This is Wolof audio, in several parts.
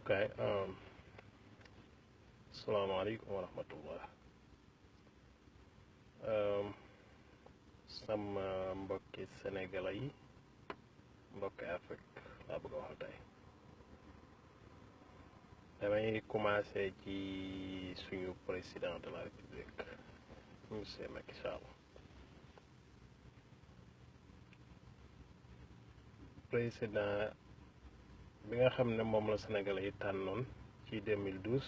Okay. Assalamualaikum warahmatullah. Sama mbokki Senegal yi mbokki Afrique laa bëgg a wax tey damay commencer ci suñu président de la République monsieur Macky Sall. Président bi nga xam ne moom la Sénégal yi tànnoon ci 2012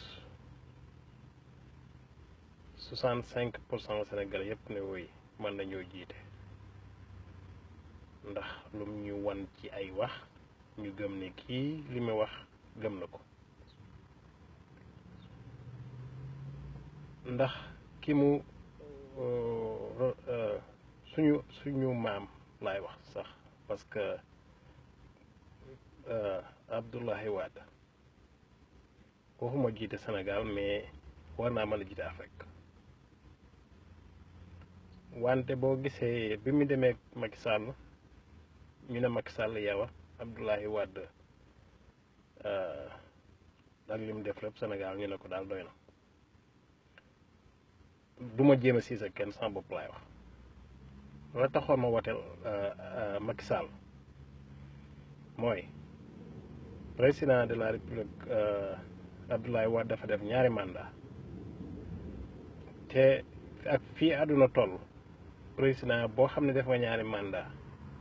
65% Sénégal yépp ne woy mën nañoo jiite ndax lum ñu wan ci ay wax ñu gëm ne kii li mu wax gëm na ko ndax ki mu suñu maam laay wax sax parce que Abdoulaye Wade waxuma jiite Sénégal mais war naa mën a jiite Afrique wante boo gisee bi mu demee Macky Sall ñu ne Macky Sall yow Abdoulaye Wade ak li mu def lépp Sénégal ñu ne ko daal doy na duma jéem a siis ak kenn sama bopp laay wax la taxoon ma woteel Macky Sall mooy président de la République Abdoulaye Wade dafa def ñaari mandat te ak fii àdduna toll président boo xam ne def nga ñaari mandat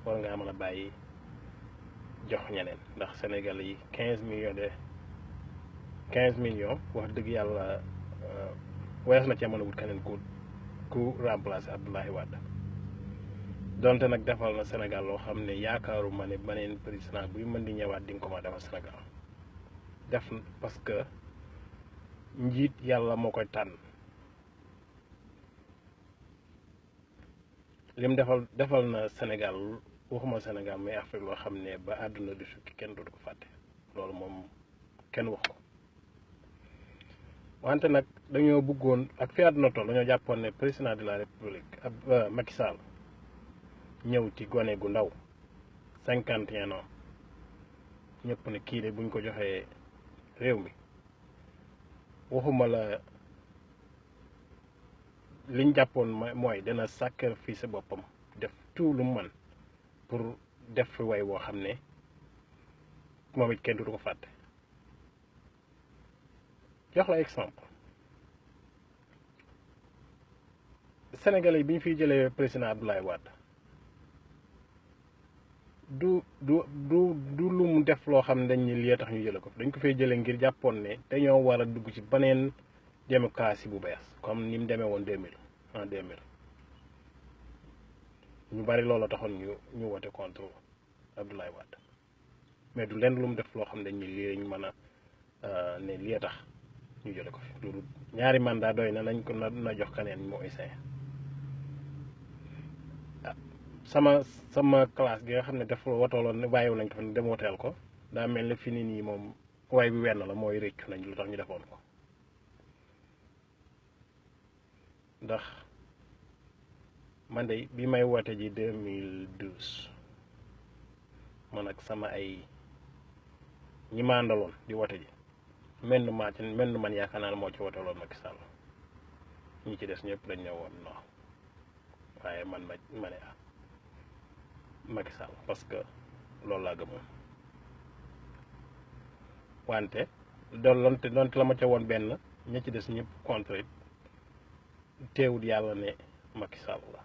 war ngaa mën a bàyyi jox ñeneen ndax Sénégal yi 15 millions wax dëgg yàlla wees na cee mën a wut keneen ku remplacer Abdoulaye Wade donte nag defal na Sénégal loo xam ne yaakaaruma ne beneen président buy mën di ñëwaat di nga ko ma defal Sénégal def parce que njiit yàlla moo koy tànn lim defal na Sénégal waxuma Sénégal mais Afrique loo xam ne ba àdduna di sukki kenn dootu ko fàtte loolu moom kenn wax ko wante nag dañoo bëggoon ak fi àdduna toll dañoo jàppoon ne président de la République ab Macky Sall ñëw ci gone gu ndaw 51 ans ñëpp ne kii de buñ ko joxee réew mi waxuma la liñ jàppoon mooy dana sacrifice boppam def tout lu mën pour def fi way woo xam ne moom it kenn du ko fàtte jox la exemple Sénégalais yi bi ñu fiy jëlee président Abdoulaye Wade du lu mu def loo xam ne dañ ni lii tax ñu jële ko dañ ko fay jëlee ngir jàppoon ne dañoo war a dugg ci beneen démocratie bu bees comme ni mu demee woon 2000 ñu bari loolu taxoon ñu wote contre Abdoulaye Wade mais du lenn lu mu def loo xam ne dañ ni lii lañ mën a ne lii tax ñu jële ko fi loolu ñaari mandat doy na nañ ko na jox keneen moo essayé sama classe gi nga xam ne def watooloon ne bàyyiwu nañ ko fa ne dem woteel ko daa mel ne fi ni nii moom way bi wenn la mooy réccu nañ lu tax ñu defoon ko ndax man de bi may wote ji 2012 man ak sama ay ñi ma àndaloon di wote ji menn man yaakaar naa ne moo ci woteeloon Macky Sall ñi ci des ñëpp dañ ne woon non waaye man ma ne Macky Sall parce que loolu laa gëmoon wante doonte la ma ca woon benn ña ci des ñëpp contre teewut yàlla ne Macky Sall la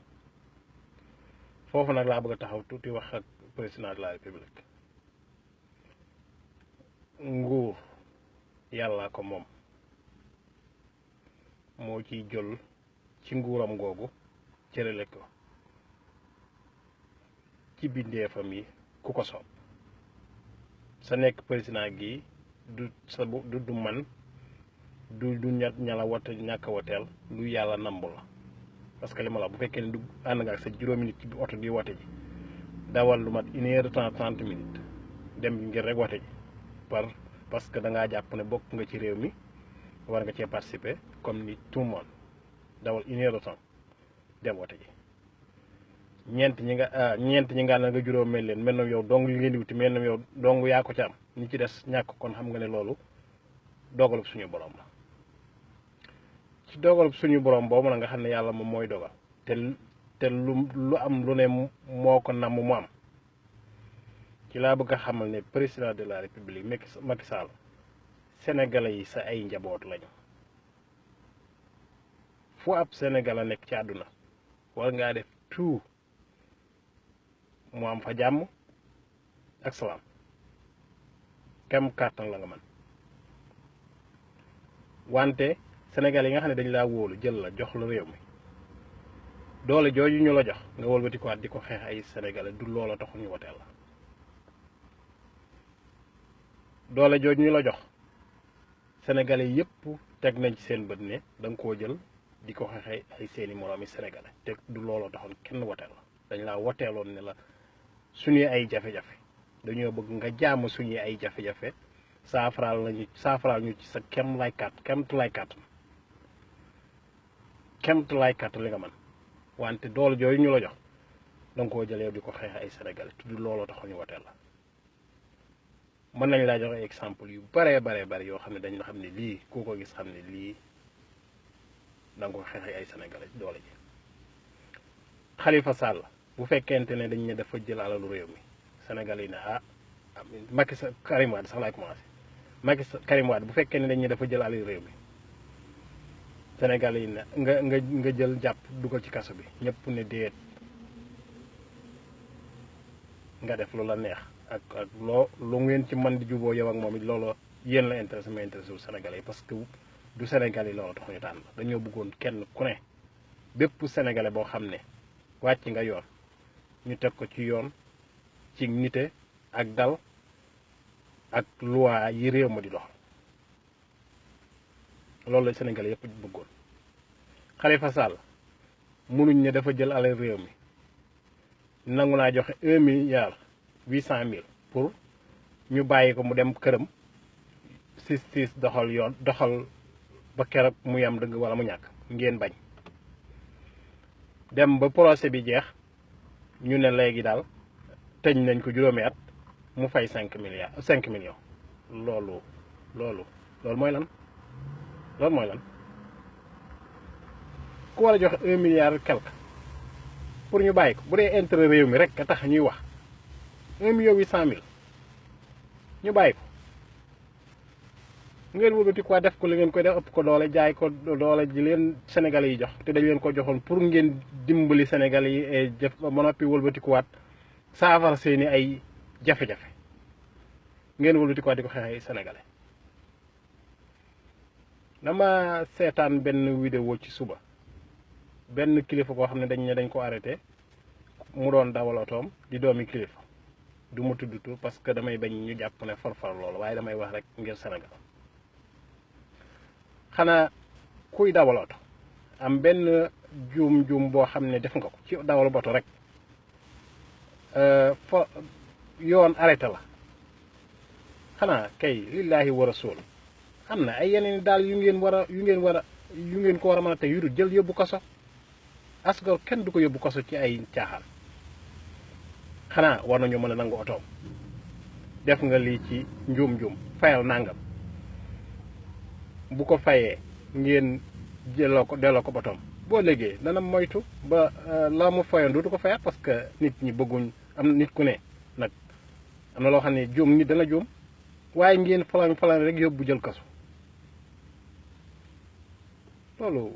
foofu nag laa bëgg a taxaw tuuti wax ak président de la République nguur yàlla ko moom moo ciy jël ci nguuram googu cërale ko ci bindeefam yi ku ko soob sa nekk président gi du man du ñala wote ñàkk a woteel lu yàlla nambu la parce que li ma la bu fekkee ne du ànd nga ak sa juróomi nit ci oto di wote ji dawal lu mat 1 heure de temps 30 minutes dem ngir rek wote ji parce que da ngaa jàpp ne bokk nga ci réew mi war nga cee participer comme ni tout le monde dawal 1 heure de temps dem wote ji ñeent ñi nga na nga juróom mel leen mel na yow dong li ngeen di wuti mel na yow dong yaa ko ci am ñi ci des ñàkk kon xam nga ne loolu dogalub suñu borom la ci dogalub suñu borom boobu la nga xam ne yàlla moom mooy dogal te lu am lu ne moo ko namm mu am ci laa bëgg a xamal ne président de la république Macky Sall sénégalais yi sa ay njaboot lañu fu ab sénégalais nekk ci àdduna war ngaa def tout mu am fa jàmm ak salaam kem kàttan la nga man wante sénégalais yi nga xam ne dañ laa wóolu jël la jox la réew mi doole jooju ñu la jox nga wëlbati ko at di ko xeex ay sénégalais du loola taxul ñu woteel la doole jooju ñu la jox sénégalais yépp teg nañ ci seen bët ne da nga koo jël di ko xeex ay seeni moroomi sénégalais te du loola taxoon kenn woteel la dañ laa woteeloon ne la suñuy ay jafe-jafe dañoo bëgg nga jaamu suñuy ay jafe-jafe saafaraal ñu ci sa kem lay kàtt li nga man wante doole jooyu ñu la jox da nga koo jëlee di ko xeex ay sénégalais tudd looloo taxoon ñu woteel la mën nañ laa joxe exemple yu bare yoo xam ne dañ la xam ne lii ku ko gis xam ne lii da nga ko xeex ay sénégalais doole ji Khalifa Sall bu fekkente ne dañ ne dafa jël alalu réew mi sénégalais yi ne Macky Karim Wade sax laay commencé Karim Wade bu fekkee ne dañ ne dafa jël alalu réew mi sénégalais yi ne nga jël jàpp dugal ci kaso bi ñëpp ne déet nga def lu la neex ak lu ngeen ci mën di juboo yow ak moom it loolu yéen la intéressé ma intéressé wu sénégalais yi parce que du sénégalais yi loolu tax ñu tànn dañoo bëggoon kenn ku ne bépp sénégalais boo xam ne wàcc nga yoon ñu teg ko ci yoon ci nite ak dal ak loi yi réew ma di dox loolu la sénégalais yëpp bëggoon Khalifa Sall munuñ ne dafa jël alal réew mi nangu naa joxe 1,8 milliard pour ñu bàyyi ko mu dem këram justice doxal ba keroog mu yam dëgg wala mu ñàkk ngeen bañ dem ba procès bi jeex ñu ne léegi daal tëj nañ ko juróomi at mu fay 5 millions loolu mooy lan ku war a joxe 1 milliard quelque pour ñu bàyyi ko bu dee intérêt réew mi rek a tax ñuy wax 1,8 million ñu bàyyi ko ngeen wëgati quoi def ko li ngeen koy def ëpp ko doole jaay ko doole ji leen sénégalais yi jox te dañ leen ko joxoon pour ngeen dimbali sénégalais yi et jëf ba noppi wëlbati kuwaat saafara seeni ay jafe-jafe ngeen wëlbati kuwaat di ko xeex ay sénégalais dama seetaan benn vidéo ci suba benn kilifa koo xam ne dañ ko arrêté mu doon dawal otoom di doomi kilifa du ma tudd tur parce que damay bañ ñu jàpp ne farfar loolu waaye damay wax rek ngir Sénégal xanaa kuy dawal oto am benn juum boo xam ne def nga ko ci dawal boto rek fa yoon arrêté la xanaa kay lillaahi wa rasul am na ay yeneen daal yu ngeen ko war a mën a teg yu dul jël yóbbu kaso asgor kenn du ko yóbbu kaso ci ay caaxaan xanaa war nañu mën a nangu otoom def nga lii ci njuum fayal nangam bu ko fayee ngeen delloo ko botoom boo léegi dana moytu ba la mu fayoon du ko fayaat parce que nit ñi bëgguñ am nit ku ne nag am na loo xam ne juum nit dana juum waaye ngeen falan rek yóbbu jël kaso loolu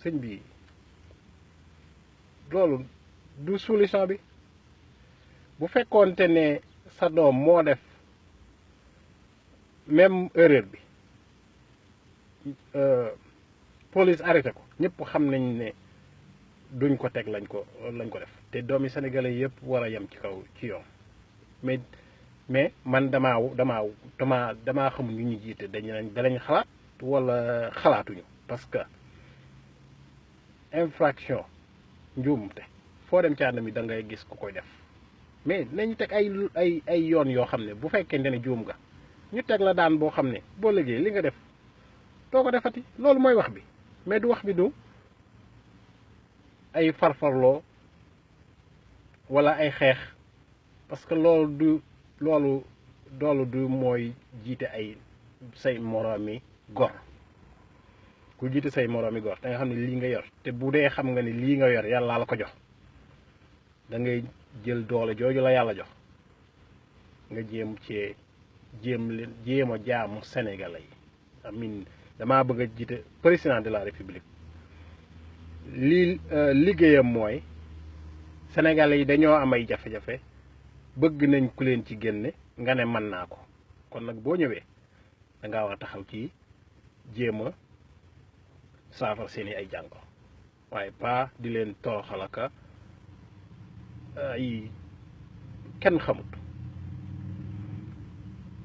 sëñ bi loolu du solution bi bu fekkoonte ne sa doom moo def même erreur bi police arrêté ko ñëpp xam nañ ne duñ ko teg lañ ko def te doomi sénégalais yëpp war a yem ci yoon mais man damaa xamul ñu ñu jiite danañ xalaat wala xalaatuñu parce que infraction njuumte foo dem ci àdduna mi da ngay gis ku koy def mais nañu teg ay yoon yoo xam ne bu fekkente ne juum nga ñu teg la daan boo xam ne boo liggéey li nga def doo ko defati loolu mooy wax bi mais du wax bi du ay farfarloo wala ay xeex parce que loolu du mooy jiite say moromi gor ku jiite say moromi gor te nga xam ne lii nga yor te bu dee xam nga ni lii nga yor yàlla la ko jox da ngay jël doole jooju la yàlla jox nga jéem a jaamu Sénégalais yi amin damaa bëgg a jiite président de la république lii liggéeyam mooy Sénégalais yi dañoo am ay jafe-jafe bëgg nañ ku leen ci génne nga ne mën naa ko kon nag boo ñëwee da ngaa war a taxaw ci jéem a saafara seeni ay jàngoro waaye pas di leen toroxal ak ay kenn xamut.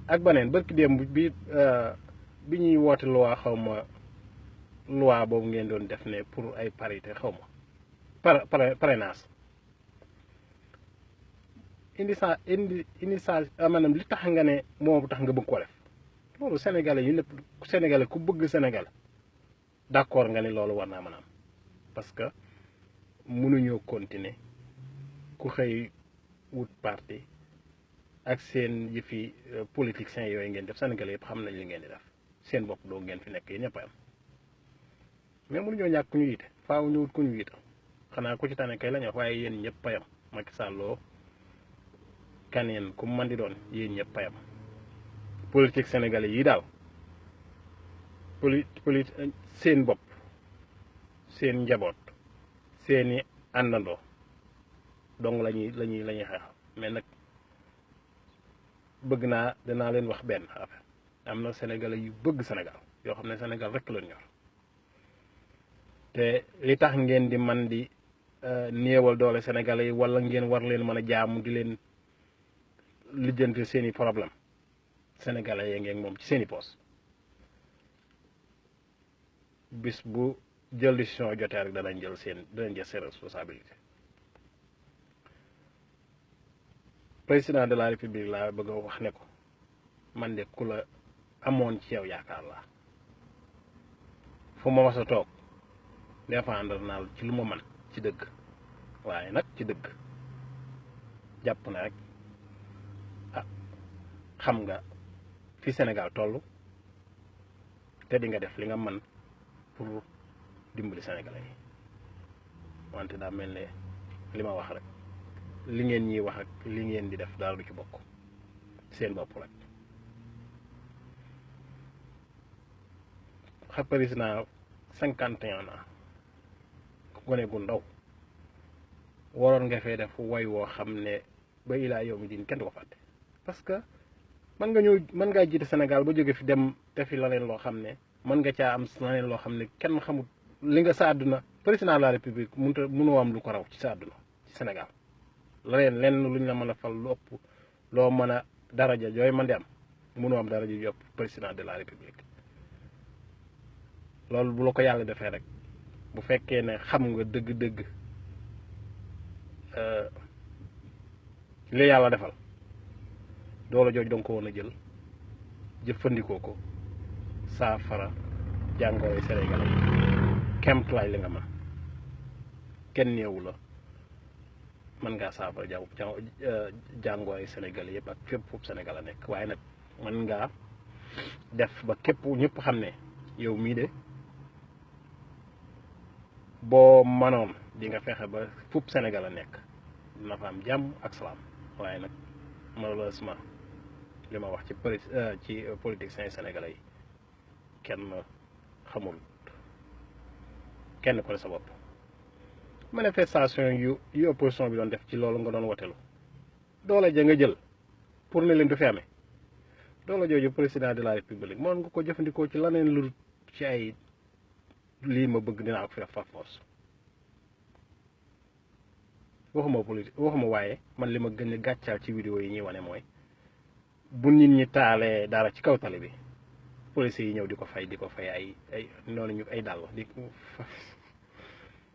ak beneen barki démb bi ñuy woote loi xaw ma loi boobu ngeen doon def ne pour ay parité xaw ma parrainage maanaam li tax nga ne moo tax nga bëgg ko def loolu sénégalais yi lépp sénégalais ku bëgg sénégal d'accord nga ne loolu war naa mën a am parce que mënuñoo continuer ku xëy wut parti ak seen yëfi politiciens yooyu ngeen def sénégalais yëpp xam nañ li ngeen di def seen bopp doo ngeen fi nekk yéen ñëpp am mais mënuñoo ñàkk ku ñu yite faaw ñu wut ku ñu yite xanaa ku ci tane kay la ñu wax waaye yéen ñëpp a yam Macky Sall kaneen ku man di doon yéen ñëpp a yam politique sénégalais yi daal seen bopp seen njaboot seeni àndandoo donc lañuy xeexal mais nag bëgg naa danaa leen wax benn affaire am na sénégalais yu bëgg Sénégal yoo xam ne Sénégal rek la ñor te li tax ngeen di man di néewal doole sénégalais yi wala ngeen war leen mën a jaamu di leen lijjanti seeni problème sénégalais yi ngeen moom ci seeni poos bis bu jël décision jotee rek danañ jël seen responsabilité président de la république laa bëgg a wax ne ko man de ku la amoon ci yow yaakaar laa fu ma mas a toog défendre naa ci lu ma man ci dëgg waaye nag ci dëgg jàpp na rek xam nga fi Sénégal toll te di nga def li nga man pour dimbali Sénégalais yi wante daa mel ne li ma wax rek li ngeen ñiy wax ak li ngeen di def daal du ci bokk seen bopp rek xam président 51 ans gone gu ndaw waroon nga fee def way woo xam ne ba ilaa yow mi diin kenn du ko fàtte parce que mën ngaa jiite Sénégal ba jóge fi dem defi laneen loo xam ne mën nga caa am laneen loo xam ne kenn xamul li nga sa àdduna président de la république mënoo am lu ko raw ci sa àdduna ci Sénégal lenn luñ la mën a fal lu ëpp loo mën a daraja jooy mën di am mënoo am daraja yu ëpp président de la république loolu bu la ko yàlla defee rek bu fekkee ne xam nga dëgg-dëgg li yàlla defal doole jooj danga ko woon a jël jëfandikoo ko saafara jàngoro Sénégal kemtulaay li nga mën kenn néewu la mën ngaa saafara jàngoro Sénégal yëpp ak fépp foofu Sénégal a nekk waaye nag mën ngaa def ba képp ñëpp xam ne yow mii de boo manoon di nga fexe ba foofu Sénégal a nekk dina fa am jàmm ak salaam waaye nag malheureusement li ma wax ci politiciens sénégalais yi kenn xamul kenn ko ne sa bopp manifestation yu opposition bi doon def ci loolu nga doon wotelu doole ja nga jël pour ne leen du fi amee doole jooju président de la république moom nga ko jëfandikoo ci laneen lu ci ay lii ma bëgg dinaa ko fi def par force waxuma politique waxuma waaye man li ma gën a gàccaal ci vidéo yi ñuy wane mooy bu nit ñi taalee dara ci kaw tali bi police yi ñëw di ko fay ay noonu ñu ay dàll di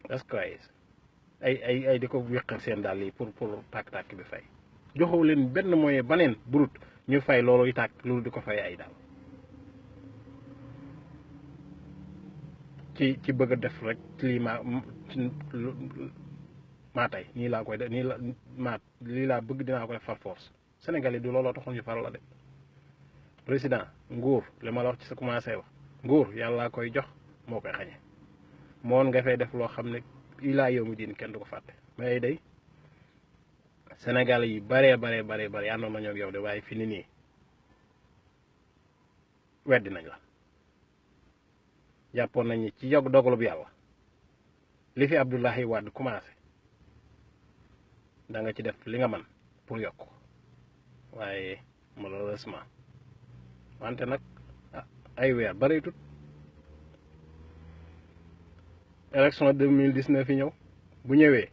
that's crazy ay di ko wéqal seen dàll yi pour tàkk-tàkk bi fay joxewu leen benn moyen baneen brut ñu fay loolu yi tàkk loolu di ko fay ay dàll ci bëgg a def rek lii maa tey nii laa koy def nii lii laa bëgg dinaa ko def par force Sénégal yi du looloo taxoon ñu faral la de président nguur li ma la wax ci sa commencé wax nguur yàlla koy jox moo koy xañe moon nga fay def loo xam ne ilaa yow mi diin kenn du ko fàtte mais day Sénégal yi bare àndoon nañoo ak yow de waaye fi ni nii weddi nañ la jàppoon nañ ci yog dogalub yàlla li fi Abdoulahi Wade commencé da nga ci def li nga man pour yokk waaye malheureusement wante nag ay weer bareetut élection 2019 yi ñëw bu ñëwee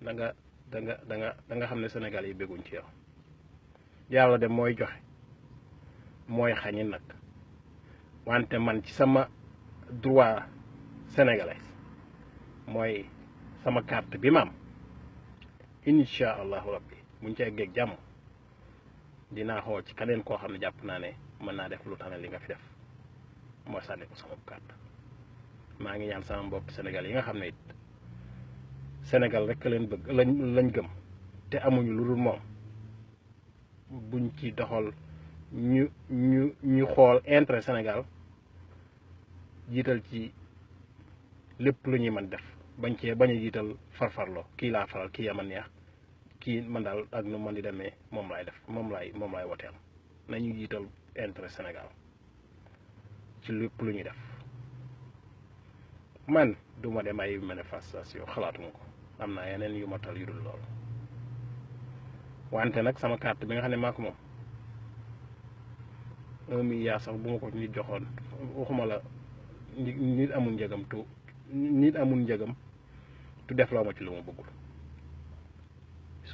da nga xam ne Sénégal yi bégguñ ci yow yàlla de mooy joxe mooy xañi nag wante man ci sama droit sénégalais mooy sama carte bi ma am incha allahu rabbi buñ ci eggeeg jàmm dinaa xool ci keneen koo xam ne jàpp naa ne mën naa def lu tane li nga fi def moo sànni ko sama carte maa ngi ñaan sama mbokk Sénégal yi nga xam ne it Sénégal rek leen bëgg lañ gëm te amuñu lu dul moom buñ ci doxal ñu xool intérêt Sénégal jiital ci lépp lu ñuy mën def bañ a jiital farfarloo kii laa faral kii ama neex kii man daal ak nu man di demee moom laay def moom laay woteel nañu jiital intérêt Sénégal ci lépp lu ñuy def man duma dem ay manifestation xalaatuma ko am naa yeneen yu ma tal yu dul loolu wante nag sama carte bi nga xam ne maa ko moom 1 milliard sax bu ma ko nit joxoon waxuma la nit amul njëgam tu def loo ma ci lu ma bëggul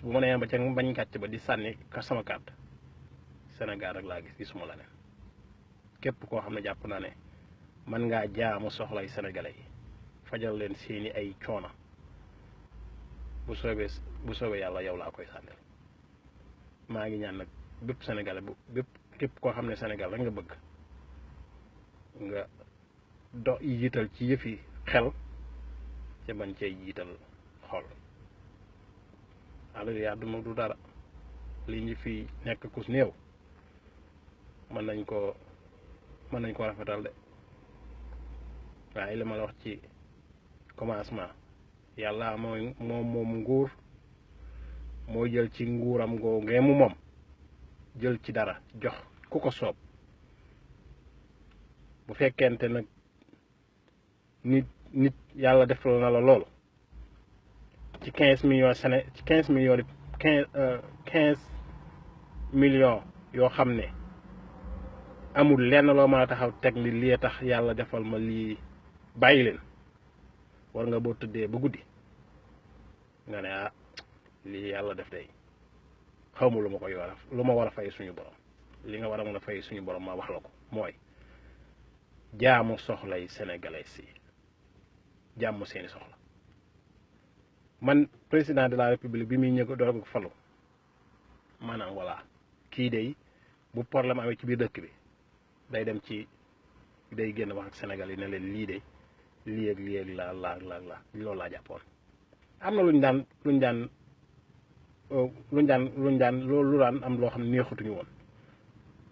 bu ma nee ba ca bañ gàcc ba di sànni sama carte Sénégal rek laa gisuma la ne képp koo xam ne jàpp naa ne man ngaa jaamu soxlay sénégalais yi fajal leen seeni ay coona bu soobee yàlla yow laa koy sànnil maa ngi ñaan nag bépp sénégalais bépp képp koo xam ne Sénégal rek nga bëgg nga jiital ci yëfi xel ca bañ cay jiital xol alors àdduna du dara li ñu fi nekk kus néew mën nañ ko rafetal de waaye li ma la wax ci commencement yàlla moom nguur moo jël ci nguuram goo ngeemu moom jël ci dara jox ku ko soob bu fekkente nag nit yàlla def na la loolu ci 15 millions yoo xam ne amul lenn loo mën a taxaw teg li lii tax yàlla defal ma lii bàyyi leen war nga boo tëddee ba guddi nga ne lii yàlla def day xawma lu ma war a fay suñu borom li nga war a mën a fay suñu borom ma wax la ko mooy jaamu soxlay sénégalais si jàmm seeni soxla man président de la république bi muy ñëw door ko falu maanaam voilà kii day bu problème amee ci biir dëkk bi day génn wax ak Sénégal yi ne leen lii de lii ak la loolu laa jàppoon am na lu daan am loo xam ne neexutuñu woon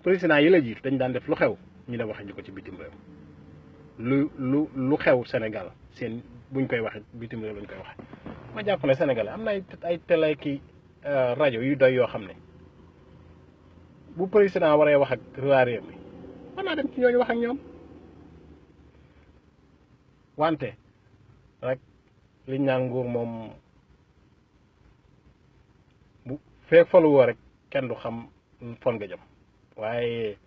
président yi la jiitu dañ daan def lu xew ñu dem waxe ji ko ci bitim réew lu xew Sénégal seen buñ koy waxe bitim réew lañ koy waxe ma jàpp ne Sénégal am na ay télé ki rajo yu doy yoo xam ne bu président waree wax ak waa réew mi mën naa dem ci ñooñu wax ak ñoom wante rek liñ naan nguur moom bu feek falu woo rek kenn du xam fon nga jëm waaye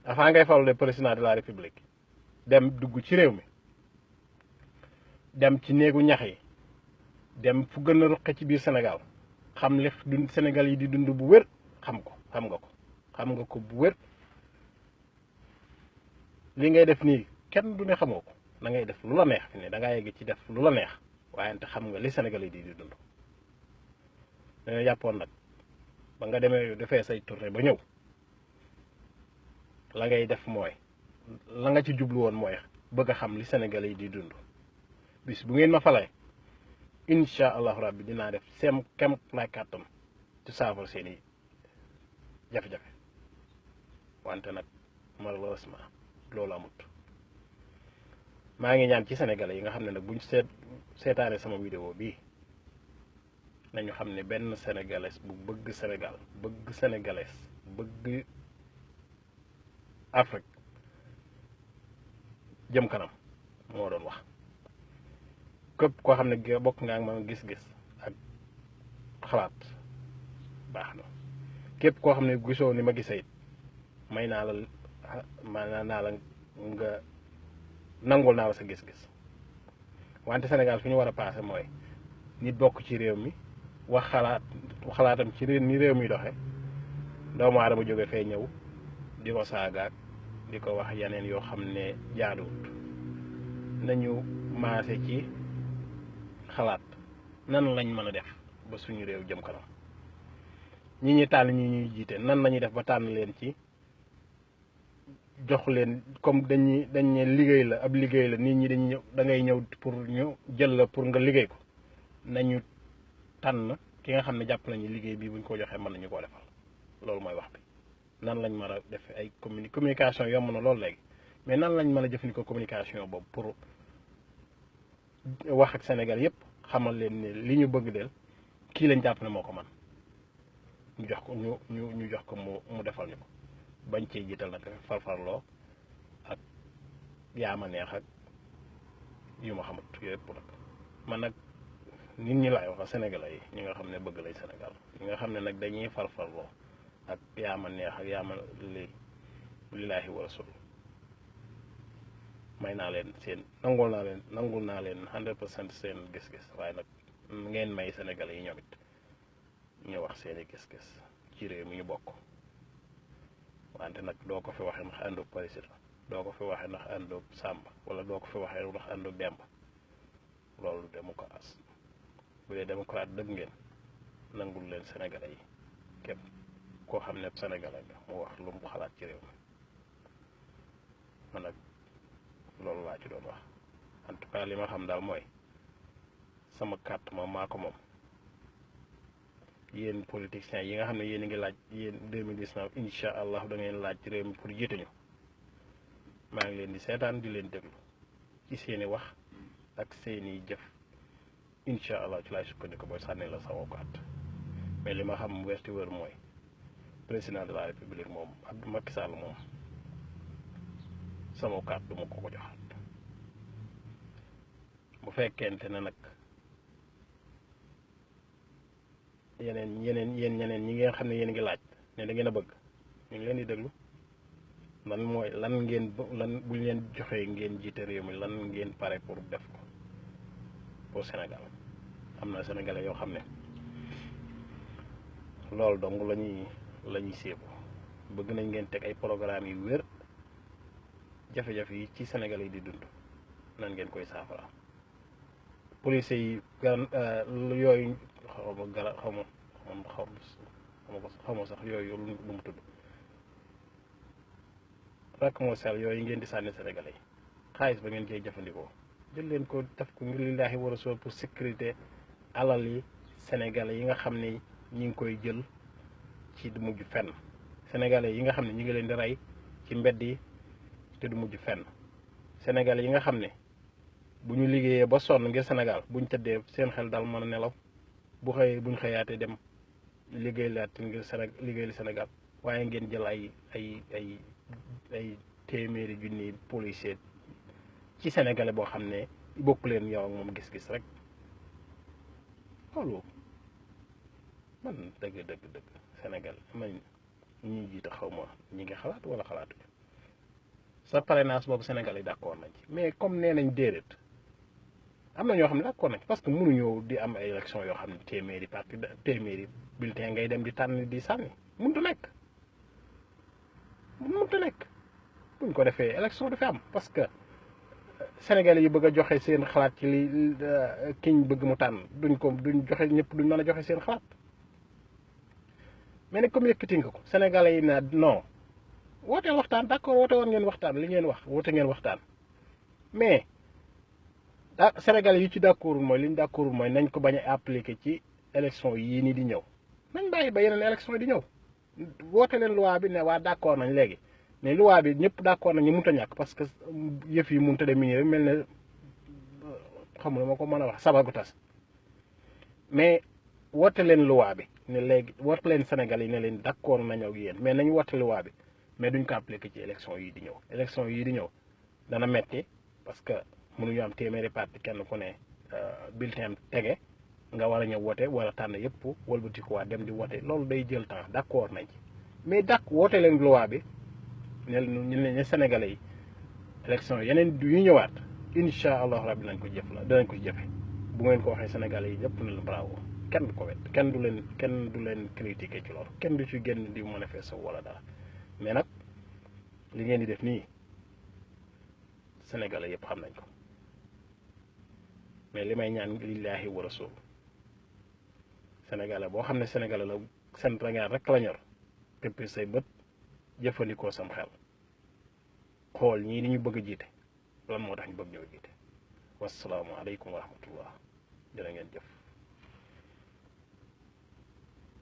avant ngay falu de président de la république dem dugg ci réew mi dem ci néegu ñax yi dem fu gën a ruqe ci biir Sénégal xam li Sénégal yi di dund bu wér xam nga ko bu wér li ngay def nii kenn du ne xamoo ko da ngay def lu la neex fi ne da ngaa yegg ci def lu la neex waaye te xam nga li Sénégal yi di dund dañoo jàppoon nag ba nga demee defee say tournée ba ñëw la ngay def mooy la nga ci jublu woon mooy bëgg a xam li Sénégal yi di dund bis bu ngeen ma falee incha allahu rabbi dinaa def seen kem laay kàttan ci saafara seeni jafe-jafe wante nag malheureusement loolu amut. maa ngi ñaan ci sénégalais yi nga xam ne nag buñ seetaane sama vidéo bii nañu xam ne benn sénégalais bu bëgg Sénégal bëgg sénégalais bëgg Afrique jëm kanam moo doon wax. képp koo xam ne bokk nga ak ma gis-gis ak xalaat baax na képp koo xam ne gisoo ni ma gisee it may naa la nga nangul naa la sa gis-gis wante Sénégal fi ñu war a passé mooy nit bokk ci réew mi wax xalaatam ci ni réew mi doxe doomu aadama jóge fee ñëw di ko saagaak di ko wax yeneen yoo xam ne jaaduwut. nañu maase ci xalaat nan lañ mën a def ba suñu réew jëm kanam ñi ñi tànn ñi ñuy jiite nan lañuy def ba tànn leen ci jox leen comme dañ ne liggéey la ab liggéey la nit ñi dañ ñëw da ngay ñëw pour ñu jël la pour nga liggéey ko nañu tànn ki nga xam ne jàpp nañu liggéey bi buñ ko joxee mën nañu koo defal. loolu mooy wax bi nan lañ mën a def ay communication yomb na loolu léegi mais nan lañ mën a jëfandikoo communication boobu pour wax ak Sénégal yépp xamal leen ne li ñu bëgg del kii lañ jàpp ne moo ko man ñu jox ko ñu jox ko mu defal ñu ko bañ cee jiital nag farfarloo ak yaama neex ak yu ma xamut yëpp nag man nag nit ñi laay wax Sénégalais yi ñi nga xam ne bëgg lañ Sénégal ñi nga xam ne nag dañuy farfarloo ak yaama neex ak yaama lillaahi wa rasul may naa leen seen nangul naa leen 100% seen gis-gis waaye nag ngeen may Sénégalais yi ñoom it ñu wax seeni gis-gis ci réew mi ñu bokk wante nag doo ko fi waxee ndax àndoog président doo ko fi waxee ndax àndoog Samba wala doo ko fi waxee ndax àndoog Demba loolu démocratie bu dee démocrate dëgg ngeen nangul leen Sénégalais yi képp koo xam ne Sénégalais nga mu wax lu mu xalaat ci réew mi man nag loolu laa ci doon wax en tout cas li ma xam daal mooy sama carte moom maa ko moom yéen politiciens yi nga xam ne yéen a ngi laaj yéen 2019 incha allah da ngeen laaj ci réew mi pour jiite ñu maa ngi leen di seetaan di leen déglu ci seeni wax ak seeni jëf incha allah ci laay sukkandiku booy sànni la sama carte mais li ma xam westi wër mooy président de la république moom Abdou Macky Sall moom sama carte du ma ko joxaat bu fekkente ne nag yéen ñeneen ñi ngeen xam ne yéen ngi laaj ne da ngeen a bëgg ñu ngi leen di déglu lan buñ leen joxee ngeen jiite réew mi lan ngeen pare pour def ko pour Sénégal am na Sénégalais yoo xam ne loolu dong la ñuy séebu bëgg nañ ngeen teg ay programme yu wér jafe-jafe yi ci Sénégal yi di dund nan ngeen koy saafara police yi yooyu xaw ma sax yooyu lu mu tudd rakk moo sel yooyu ngeen di sànni Sénégalais yi xaalis ba ngeen koy jëfandikoo jël leen ko def ko ngir lillaahi wa rasul pour sécurité alal yi Sénégalais yi nga xam ne ñi ngi koy jël ci du mujj fenn Sénégalais yi nga xam ne ñi ngi leen di rey ci mbedd yi te du mujj fenn Sénégalais yi nga xam ne bu ñu liggéeyee ba sonn ngir Sénégal buñ tëddee seen xel dal mën a nelaw buñ xëyaatee dem liggéey laat ngir liggéey li Sénégal waaye ngeen jël ay téeméeri junni policier ci Sénégalais boo xam ne bokku leen yow ak moom gis-gis rek loolu man dëgg Sénégal man ñi jiite xaw ma ñi ngi xalaat wala xalaatuñu sa parrainage boobu Sénégal yi d'accord nañ ci mais comme nee nañ déedéet am na ñoo xam ne d'accord nañ parce que mënuñoo di am ay élection yoo xam ne téeméeri bulletin ngay dem di tànn di sànni mënut a nekk buñ ko defee élection du fi am parce que Sénégalais yi bëgg a joxe seen xalaat ci li kiñ bëgg mu tànn duñ joxe ñëpp duñ mën a joxe seen xalaat mais nag comme yëkkati nga ko Sénégalais yi na non woote waxtaan d'accord woote woon ngeen waxtaan li ngeen wax woote ngeen waxtaan mais Sénégalais yi ci d'accordul mooy li ñu d'accordul mooy nañ ko bañ a appliquer ci élection yii nii di ñëw nañ bàyyi ba yeneen élection yi di ñëw woote leen loi bi ne waa d'accord nañ léegi mais loi bi ñëpp d'accord nañu mënut a ñàkk parce que yëf yi mënut a dem nii rek mel ne xamul ma ko mën a wax sabagu tas mais woote leen loi bi ne léegi woote leen Sénégal yi ne leen d'accord nañu ak yéen mais nañu woote loi bi mais duñ ko appliquer ci élection yii di ñëw élection yii di ñëw dana metti parce que mënuñu am téeméeri parti kenn ku ne bulletin tege nga war a ñëw woote wala tànn yëpp wëlbatiku waa dem di woote loolu day jël temps d'accord nañ ci mais woote leen loi bi ne Sénégalais yi élection yeneen yu ñëwaat incha allah rabbi nañ ko jëf la danañ ko jëfe bu ngeen ko waxee Sénégalais yi ñëpp na leen bravo kenn du ko wet kenn du leen critiquer ci loolu kenn du ci génn di manifester wala dara mais nag li ngeen di def nii Sénégalais yëpp xam nañ ko mais li may ñaan lillahi wa rasul Sénégalais boo xam ne Sénégalais la Sénégal rek la ñor tëppi say bët jëfandikoo sam xel xool ñii di ñu bëgg a jiite lan moo tax ñu bëgg ñoo jiite wassalaamu aleykum wa rahmatullah jërë ngeen jëf